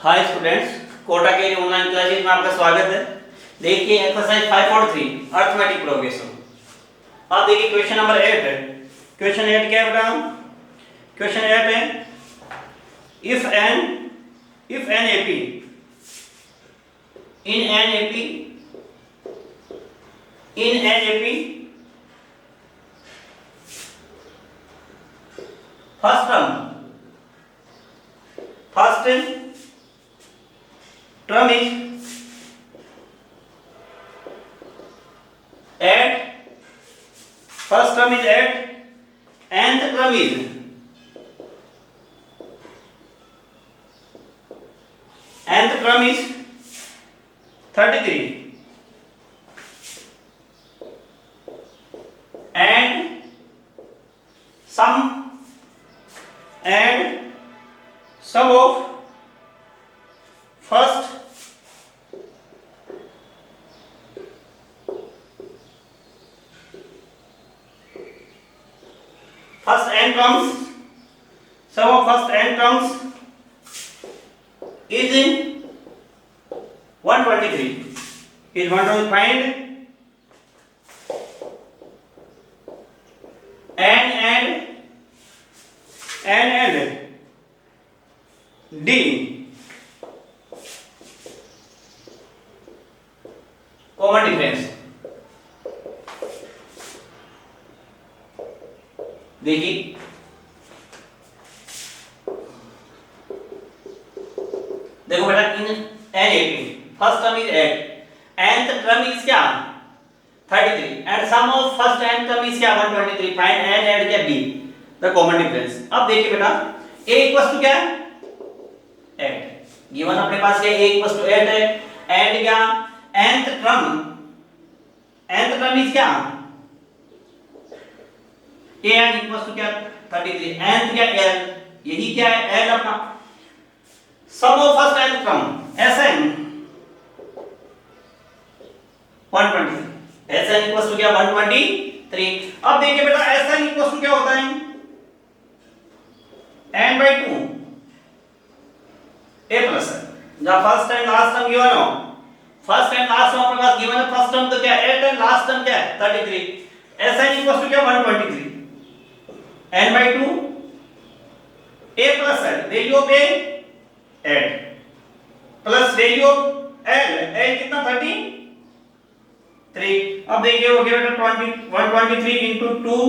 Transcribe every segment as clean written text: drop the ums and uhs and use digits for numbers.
Hi students, Kota के online classes में आपका स्वागत है। देखिए एक्सरसाइज 5.3 अर्थमेटिक प्रोग्रेशन। अब देखिए क्वेश्चन नंबर 8 है। क्वेश्चन 8 क्या है बेटा? क्वेश्चन 8 है if an AP in an AP first term is at first term is at nth term is nth term is 33 and sum of first n terms, sum of first n terms is in 123 is 123. Find and D common difference। देखिए देखो बेटा, in NAP first term is 8 nth term is क्या 33 and sum of first n term is क्या 123। Find n and क्या b the common difference. अब देखिए बेटा a equals to क्या 8 गिवन अपने पास क्या a इक्वल्स टू 8 है एंड क्या nth टर्म इज क्या a n इक्वल्स टू क्या 33 nth क्या l यही क्या है l अपना sum of first n term Sn 123 Sn equals to क्या 123। अब देखिए बेटा Sn इक्वल्स टू क्या होता है n/2 a प्लस जब first and last term given हो, फर्स्ट एंड लास्ट टर्म अपने पास गिवन है। फर्स्ट टर्म तो क्या 8 एंड लास्ट टर्म क्या है 33। Sn इक्वल्स टू क्या 123 n/2 a plus value of a 8 plus value of l कितना 33। अब देखिए हो गया बेटा 123 into 2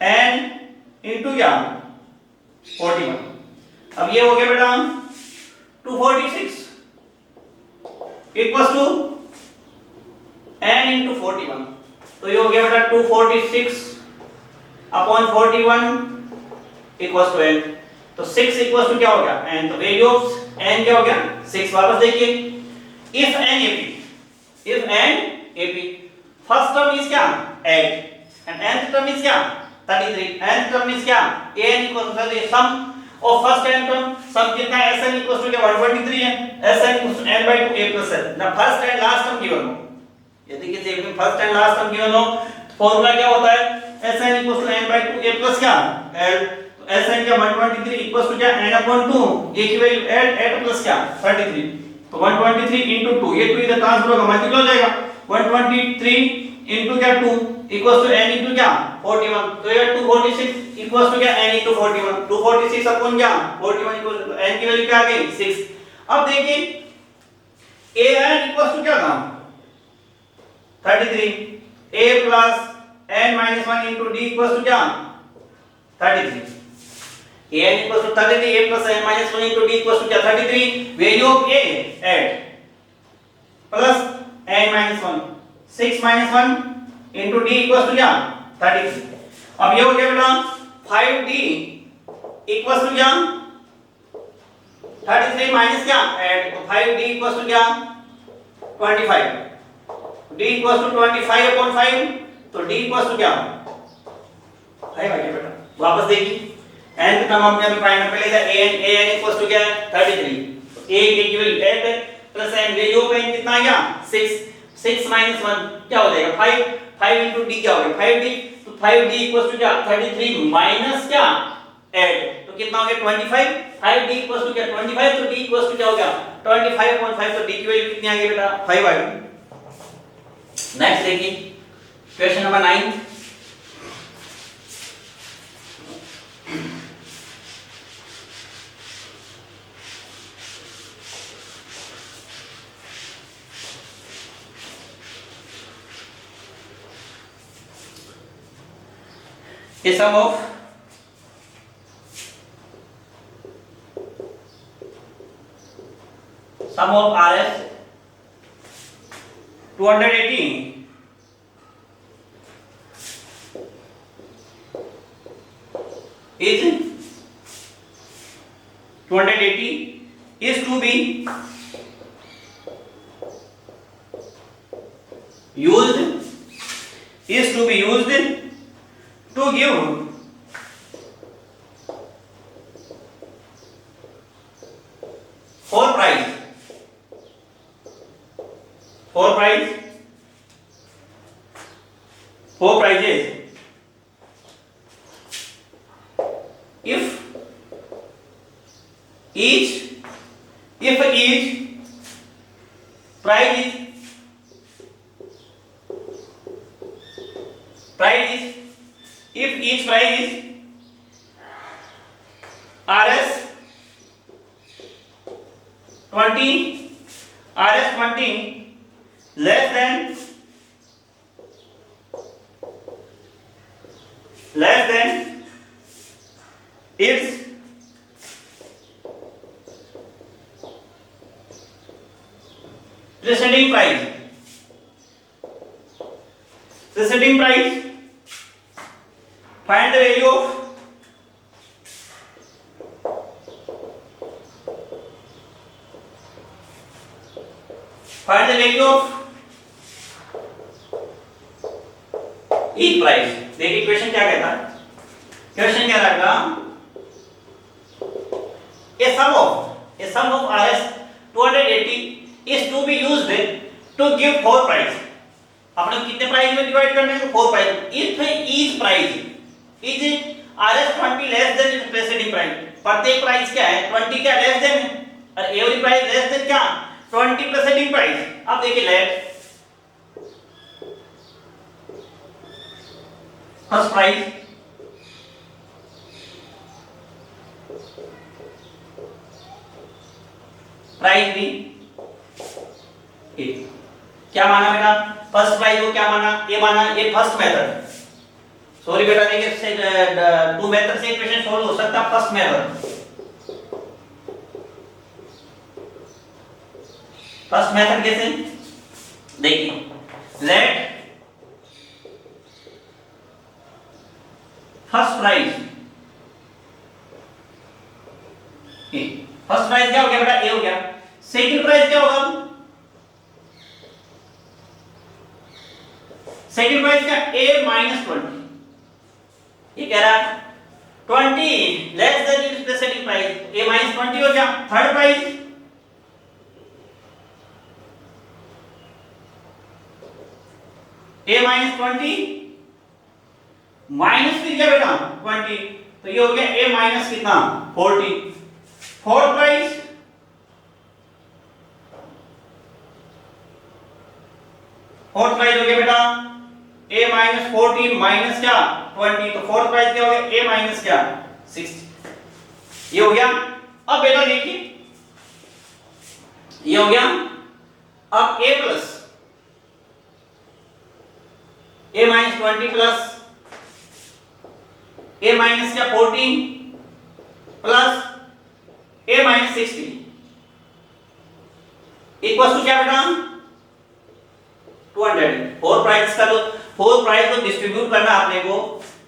n into क्या 41। अब ये हो गया बेटा 246 इक्वल्स टू n into 41। तो ये हो गया बेटा 246 अपॉन 41 इक्वल्स टू n। तो 6 इक्वल्स टू क्या हो गया n। तो वैल्यू ऑफ n क्या हो गया 6। वापस देखिए if n AP first term is क्या 8 एंड nth टर्म इज क्या 33 nth टर्म इज क्या an equals to sum of first n term sum कितना है Sn इक्वल्स टू क्या 123 है Sn equals to n/2 a plus n। The first and last term given हो, यदि किसी एक में first and last term given हो तो फार्मूला क्या होता है Sn equals to n/2 a plus क्या l। तो Sn क्या 123 इक्वल्स टू क्या n/2 a की वैल्यू 8 प्लस क्या 33। तो 123 into 2 ये 2 इधर ट्रांसफर होगा मल्टीप्लाई हो जाएगा 123 into क्या 2 इक्वल्स टू n into क्या 41। तो ये 246 इक्वल्स टू क्या n into 41 246 अपॉन क्या 41 इक्वल्स टू n की वैल्यू क्या आ गई 6। अब देखिए an इक्वल्स टू क्या था 33 a plus n minus 1 into d equals to क्या 33 an equals to 33 a plus n minus 1 into d equals to क्या 33 value of a 8 plus n minus 1 6 minus 1 into d equals to क्या 33। अब ये हो गया बेटा 5d equals to क्या 33 minus क्या 8 तो 5d equals to क्या 25 d equals to 25 upon 5 तो d equals to क्या 5 आ गया बेटा। वापस देखिए n टर्म हमने अभी फाइंड कर लिया था an इक्वल्स टू क्या है 33 तो a की वैल्यू 8 है plus n value of n कितना आ गया 6 6 minus 1 क्या हो जाएगा 5 5 into d क्या हो गया 5d तो 5d इक्वल्स टू क्या 33 माइनस क्या 8 तो कितना हो गया 25, 5d इक्वल्स टू क्या 25, तो d इक्वल्स टू क्या हो गया 25/5, तो d की वैल्यू कितनी आ गई बेटा 5 आ गई। नेक्स्ट देखिए question number 9। A sum of RS 280 is 280 is to be used to give four prizes if each prize is if each prize is RS 20 less than its preceding price find the value of each price। देखिए question क्या कहता है, question क्या रहेगा a sum of RS 280 is to be used to give four prize। अपने कितने price में divide करने हैं, four price. If each price is RS 20 less then it's presiding price, प्रत्येक प्राइस क्या है 20 क्या लेस देन, और एवरी प्राइस लेस देन क्या 20 प्रेसिडिंग प्राइस। अब देखिए लेट फर्स्ट प्राइस भी क्या माना बेटा, फर्स्ट प्राइस को क्या माना, ये माना ये फर्स्ट मेथड। सॉरी बेटा देखिए टू मेथड से इक्वेशन सॉल्व हो सकता है, फर्स्ट मेथड कैसे देखिए, लेट फर्स्ट प्राइस क्या हो गया बेटा, ए हो गया। सेकंड प्राइस क्या होगा, सेकंड प्राइस क्या a माइनस 20, ये कह रहा है 20 less then it's presiding price, a minus 20 हो गया। Third price a minus 20 minus फिर क्या बेटा 20, तो ये हो गया a माइनस कितना 40। फोर्थ प्राइस हो गया बेटा a माइनस 40 माइनस क्या 20, तो फोर्थ प्राइस क्या हो गया a माइनस क्या 60, ये हो गया। अब बेटा देखिए ये हो गया। अब a plus a minus 20 plus a minus क्या 40 plus a minus 60 equal to क्या बेटा 200। फोर प्राइस का तो फोर प्राइस को डिस्ट्रीब्यूट करना आपने को,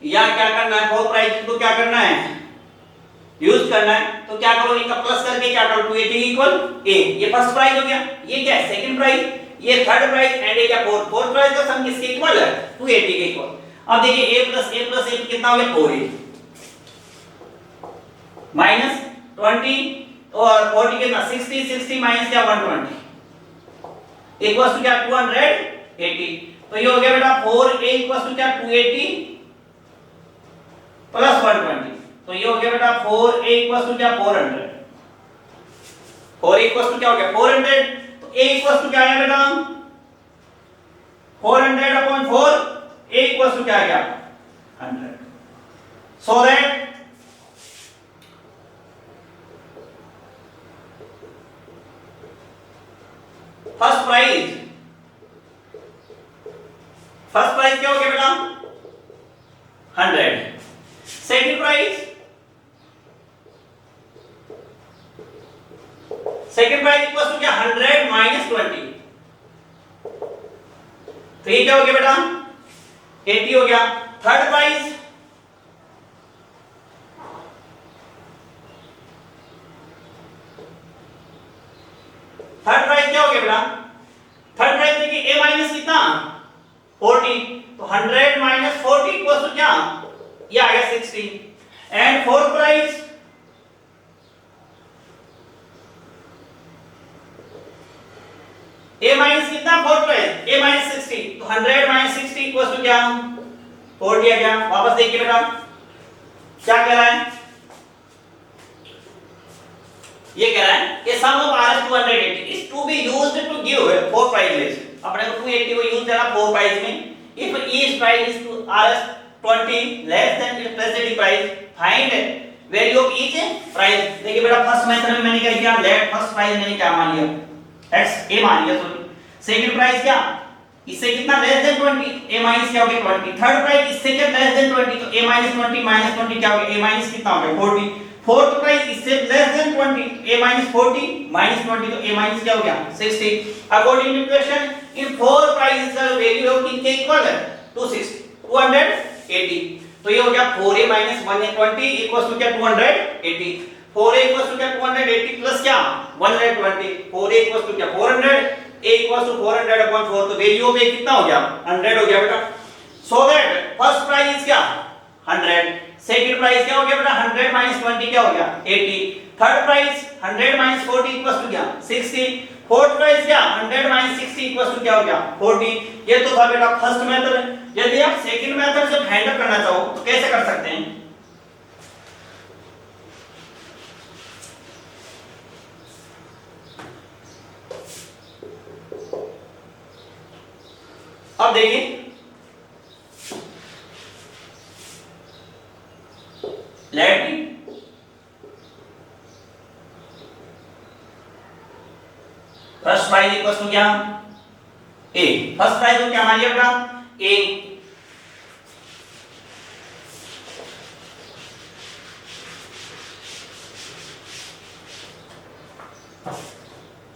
या क्या करना है फोर प्राइस को क्या करना है यूज करना है, तो क्या करो इनका प्लस करके क्या करो 280 इक्वल a, ये फर्स्ट प्राइस हो गया, ये क्या है सेकंड प्राइस, ये थर्ड प्राइस एंड ये क्या फोर्थ प्राइस का सम किसके इक्वल है 280 के इक्वल। अब देखिए a प्लस a कितना हो गया 4a माइनस 20 और 40 कितना 60 माइनस क्या 120 इक्वल्स टू क्या 280, तो ये हो गया बेटा 4a इक्वल्स टू क्या 280 प्लस 120, तो ये हो गया बेटा 4a इक्वल्स टू क्या 400, 4a इक्वल्स टू क्या हो गया 400, तो a इक्वल्स टू क्या आया बेटा 400 अपॉन 4, a इक्वल्स टू क्या आ गया 100, सो दैट फर्स्ट प्राइस क्या हो गया बेटा 100, सेकंड प्राइस इक्वल टू क्या 100 माइनस 20, तो ये क्या हो गया बेटा 80 हो गया। थर्ड प्राइस क्या हो गया बेटा, थर्ड प्राइस देखिए a माइनस कितना 40, तो 100 माइनस 40 इक्वल टू क्या ये आ गया 60, and fourth price a minus कितना फोर्थ प्राइस a माइनस 60, तो 100 माइनस 60 इक्वल टू क्या 40 आ गया। वापस देखिए बेटा क्या कह रहा है, ये कह रहा है कि sum of RS 280 is to be used to give 4 prices, अपने को 280 को यूज करना 4 प्राइस में, if each price is to RS 20 less than its preceding price, find value of each price। देखिए बेटा फर्स्ट मेथड में मैंने क्या किया, लेट फर्स्ट प्राइस मैंने क्या मान लिया x a मान लिया, सॉरी सेकंड प्राइस क्या इससे कितना लेस देन 20, a माइनस क्या हो गया 20, थर्ड प्राइस इससे क्या लेस देन 20, तो a माइनस 20 माइनस 20 क्या हो गया a माइनस कितना हो गया 40, फोर्थ प्राइस इससे less than 20, a minus 40 minus 20, तो a माइनस क्या हो गया 60। According to equation in four prices the value of इनके इक्वल है 280, तो ये हो गया 4a माइनस 120 इक्वल्स टू क्या 280, 4a इक्वल्स टू क्या 280 प्लस क्या 120, 4a इक्वल्स टू क्या 400, a इक्वल्स टू 400 अपॉन 4, तो वैल्यू ऑफ a कितना हो गया 100 हो गया बेटा। So that first price is क्या 100, सेकंड प्राइस क्या हो गया बेटा 100 माइनस 20 क्या हो गया 80, third price 100 minus 40 equals to क्या 60, फोर्थ प्राइस क्या 100 माइनस 60 इक्वल्स टू क्या हो गया 40। ये तो था बेटा फर्स्ट मेथड। यदि आप सेकंड मेथड से फाइंड आउट करना चाहो तो कैसे कर सकते हैं, अब देखिए let me first price equals to क्या a, फर्स्ट प्राइस को क्या मान लिया बेटा a,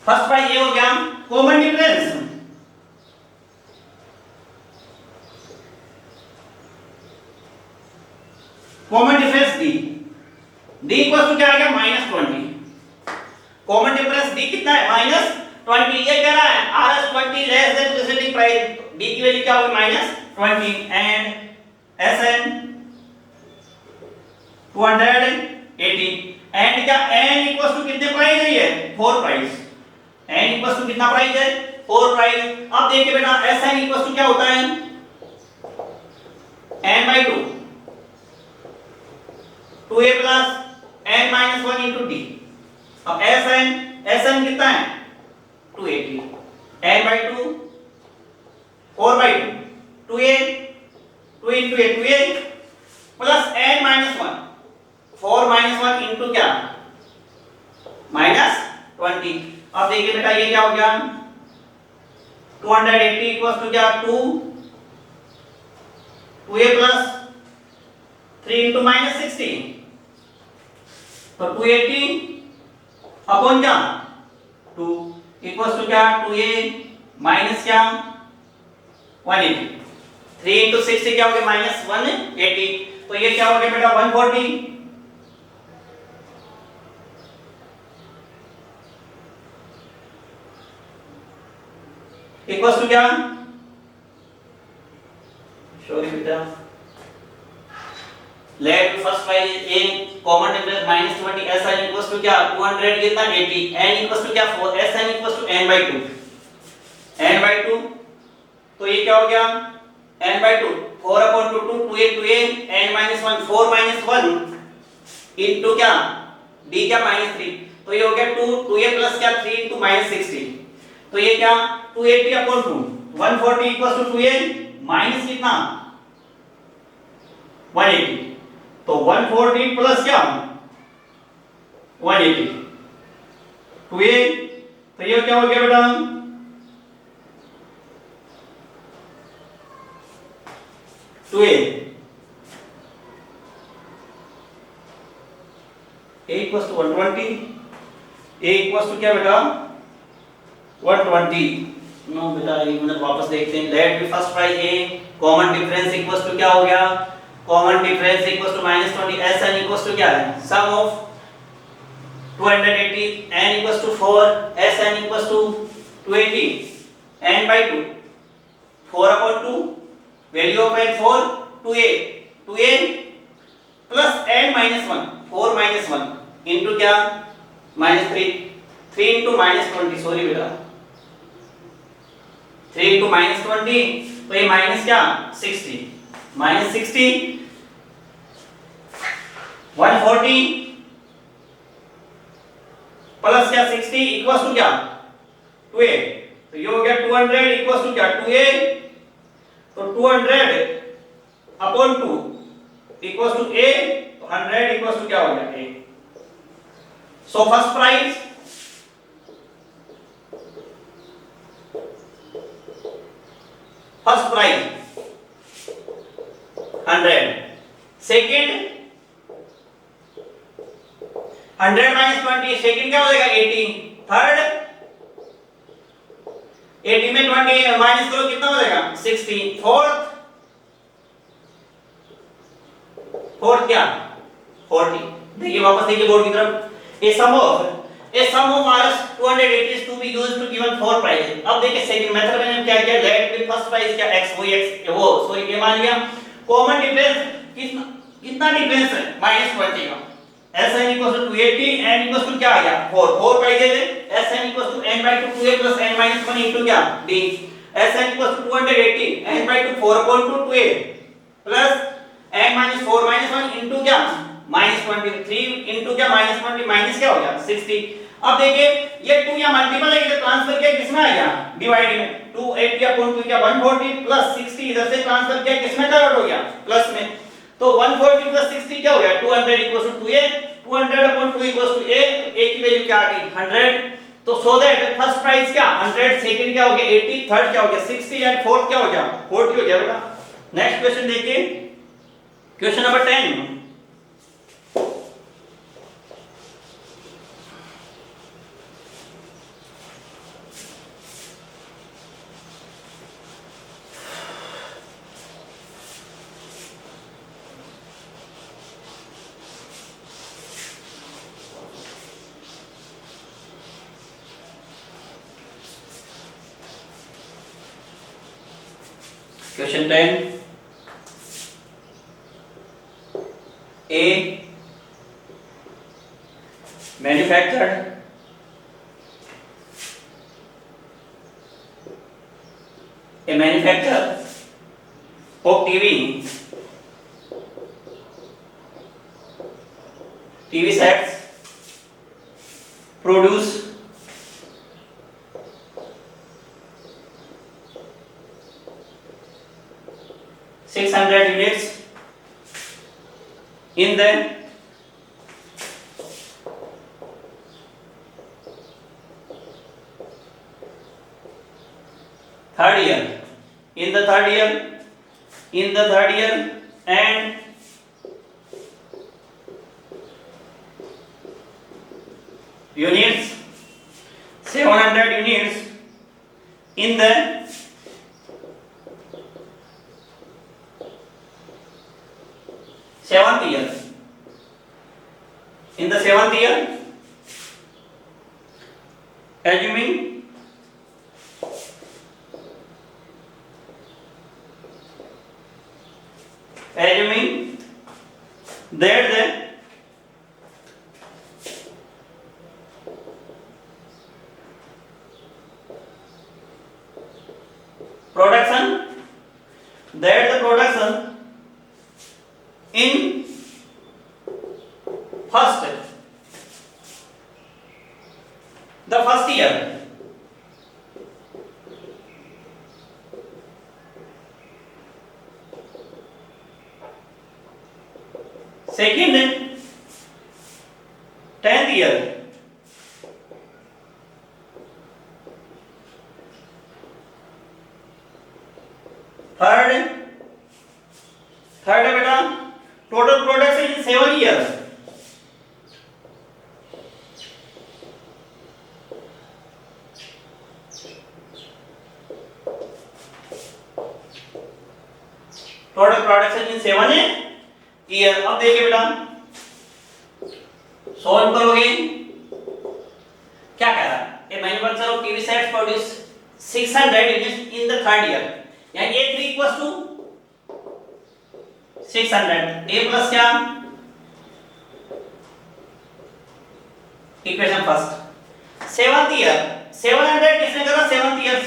फर्स्ट प्राइस ये हो गया, common difference d equals to क्या आ गया -20, कॉमन डिफरेंस d कितना है -20, ये कह रहा है RS 20 less than preceding price, d की वैल्यू क्या होगी -20, एंड SN 280, एंड क्या n इक्वल्स टू कितने प्राइस है ये 4 प्राइस, n इक्वल्स टू कितना प्राइस है 4 प्राइस। अब देखिए बेटा SN इक्वल्स टू क्या होता है n/2, 2a plus n minus 1 into d, अब SN कितना है 280, n/2 4/2, 2a 2 into a 2a plus n minus 1 4 minus 1 into क्या -20। अब देखिए बेटा ये क्या हो गया 280 इक्वल्स टू क्या 2a प्लस 3 इंटू -60, तो 280 अपॉन क्या 2 इक्वल्स टू क्या 2a माइनस क्या 180, 3 इंटू 60 क्या हो गया -180, तो ये क्या हो गया बेटा 140, इक्वल्स टू क्या सॉरी बेटा let first price a common difference -20, SN equals to क्या 200 कितना 80, n इक्वल्स टू क्या 4, SN इक्वल्स टू n/2, तो ये क्या हो गया n/2 4/2 2 2a n -1 4 -1 इनटू क्या d क्या -3, तो ये हो गया 2a प्लस क्या 3 इनटू -60, तो ये क्या 280 upon 2 140 equal to 2a minus कितना 180, तो 140 प्लस क्या 180 2a, तो ये क्या हो गया बेटा 2a a equals to 120, a equals to क्या बेटा 120, नो बेटा एक मिनट वापस देखते हैं, let be first price a common difference equals to क्या हो गया, common difference equals to -20, sn equals to क्या है sum of 280 n equals to 4, sn equals to 280 n by 2 4 upon 2, value of n 4 2a plus n minus 1 4 minus 1 into क्या -3 3 into -20, sorry बेटा 3 into -20, तो ये minus क्या 60 -60 140 plus क्या 60 equals to क्या 2a, तो ये हो गया 200 इक्वल्स टू क्या 2a, तो 200 अपॉन 2 इक्वल्स टू a, तो 100 इक्वल्स टू क्या हो गया a, so first price first price 100, second 100 minus 20, second क्या हो जाएगा 80, थर्ड 80 में 20 माइनस करो कितना हो जाएगा 60, फोर्थ क्या 40, देखिए वापस देखिए बोर्ड की तरफ, a sum of rs 280 is to be used to given four prizes, अब देखिए सेकंड मेथड में क्या किया, लेट विद फर्स्ट प्राइस क्या x वो सॉरी ये मान लिया, कॉमन डिफरेंस कितना डिफरेंस है -20 का, sn equals to 280 n equals to क्या आ गया 4 प्राइजेस है, sn equals to n by 2 2a plus n minus 1 into क्या d, sn equals to 280 n by 2 4 upon 2 2a plus n minus 4 minus 1 into क्या -23 into क्या -20 minus क्या हो गया 60, अब देखिए ये 2 या मल्टीपल है, इधर ट्रांसफर किया किसमें आ गया डिवाइड में, 280 अपॉन 2 क्या 140 प्लस 60 इधर से ट्रांसफर किया किसमें कन्वर्ट हो गया प्लस में, तो 140 प्लस 60 क्या हो गया 200 equals to 2a, 200 upon 2 equals to a, तो a की वैल्यू क्या आ गई 100, तो सो दैट फर्स्ट प्राइस क्या 100, सेकंड क्या हो गया 80, थर्ड क्या हो गया 60 एंड फोर्थ क्या हो गया 40 हो गया बेटा। नेक्स्ट क्वेश्चन देखिए, question number 10, Question 10, A manufactured of TV sets produce 600 units in the third year and units 700 units in the seventh year. In the seventh year, assuming that the production in the first year, second 10th year, third है बेटा total production in 7 year, total production in 7 year. अब देखिए बेटा solve करोगे, क्या कह रहा है, a manufacturer of TV sets produce 600 units in the third year, यानी A3 equals to 600, A plus क्या, इक्वेशन फर्स्ट। 7th ईयर 700 किसने करा, 7th ईयर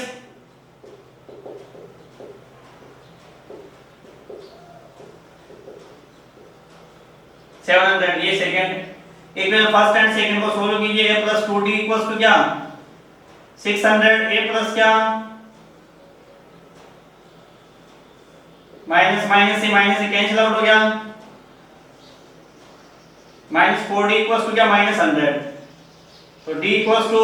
700, ये second equation first and second को सोल्व कीजिए, a plus 2d equals to क्या 600, a plus क्या minus minus से कैंसिल आउट हो गया, माइनस 4d इक्वल्स टू क्या माइनस 100, तो d इक्वल्स टू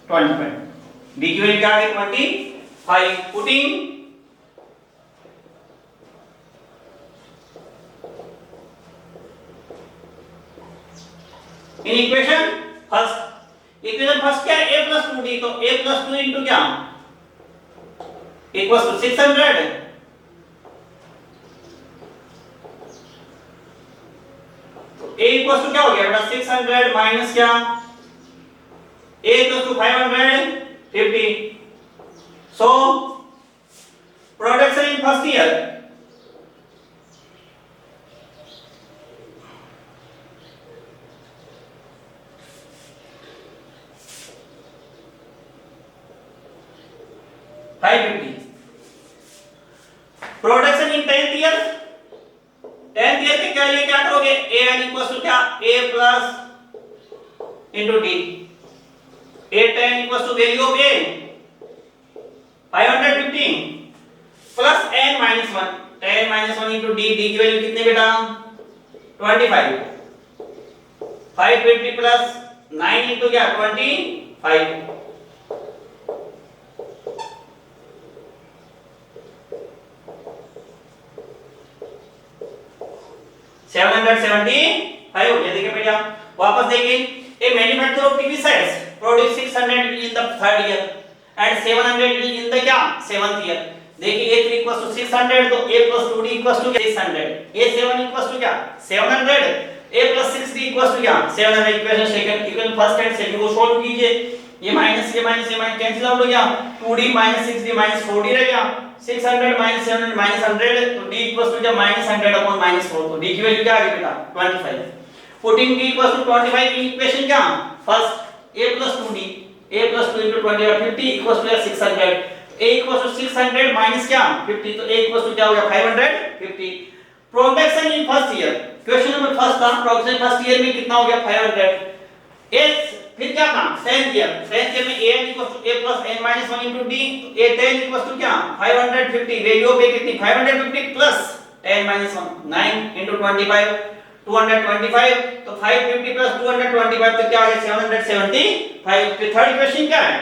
25, d की वैल्यू क्या आ गई 25, पुटिंग इन इक्वेशन फर्स्ट क्या है, a प्लस 2d, तो a प्लस 2 इंटू क्या इक्वल्स टू 600, तो a इक्वल्स टू क्या हो गया बेटा 600 माइनस क्या a equals to 550, so production in first year production in 10th year, 10th year के क्या लिए क्या करोगे, a n इक्वल्स टू क्या a plus into d, a 10 equals to value of a 515 plus n minus 1, 10 minus 1 into d, d की value कितनी बेटा 25, 550 plus 9 into क्या 25, 775 हो गया। देखिए बेटा वापस देखिए, a manufacturer of TV sets produce 600 in the third year and 700 in the क्या 7th ईयर। देखिए a3 इक्वल्स टू 600, तो a plus 2d equals to 600, a7 equals to क्या 700, a plus 6d equals to क्या 700, equation second equation first and second को solve कीजिए, ये minus cancel out हो गया, 2d minus 6d minus 4d रह गया, 600 माइनस 700 माइनस 100, तो d इक्वल्स टू क्या माइनस 100 अपॉन माइनस 4, तो d की वैल्यू क्या आ गई बेटा 25, पुटिंग d इक्वल्स टू 25 की इक्वेशन क्या first a plus 2d, a plus 2 into 25 50 equals to 600, a equals to 600 minus क्या 50, तो a इक्वल्स टू क्या हो गया 550। Production in first year, question number first था, प्रोडक्शन फर्स्ट ईयर में कितना हो गया 500, s फिर क्या था 10th ईयर में a n equals to a plus n minus 1 into d, तो a 10 इक्वल्स टू क्या 550, वैल्यू ऑफ a कितनी 550 प्लस 10 माइनस 1 9 into 25 225, तो 550 प्लस 225 तो क्या आ गया 775। तो थर्ड क्वेश्चन क्या है,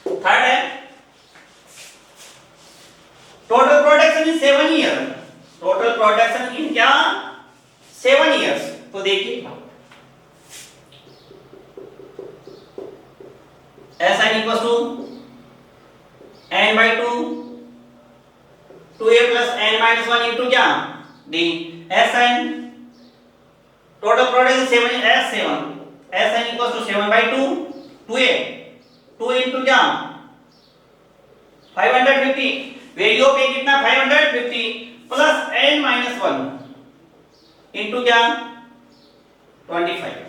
थर्ड है total production in 7 year, total production इन क्या 7 इयर्स, तो देखिए S n equals to n by 2 2a plus n minus 1 into क्या d, S n total product is 7 S7, S n equals to 7 by 2 2a 2 into क्या 550, value of a कितना 550 plus n minus 1 into क्या 25,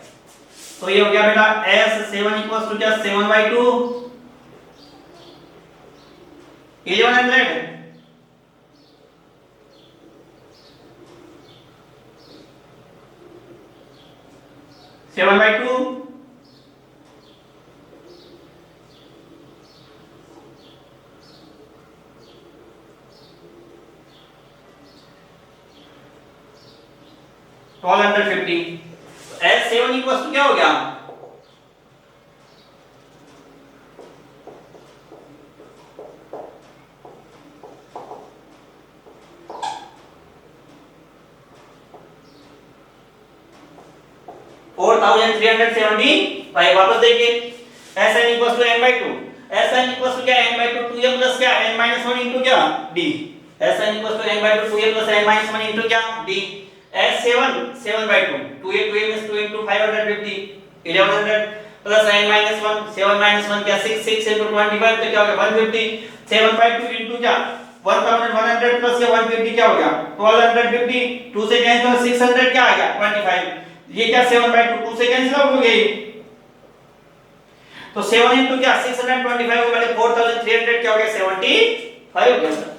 तो ये हो गया बेटा S7 equals to क्या 7 by 2 1100, 7/2 1250। S7 इक्वल्स टू क्या हो गया 4375। वापस देखिए Sn equals to n/2। Sn equals to क्या n/2 2a प्लस क्या n-1 इनटू क्या d। Sn equals to n/2 2a plus n-1 into क्या d। S7 7/2 2a means 2 into 550 1100 plus n-1 7 - 1 क्या 6 into 25 तो क्या हो गया 150 7/2 इनटू क्या 1100 प्लस क्या 150 क्या हो गया 1250 2 से कैंसिल 600 क्या आ गया 25। ये क्या 7/2 2 से कैंसिल आउट हो गई तो 7 into क्या 625 को मैंने 4300 क्या हो गया 75 हो गया।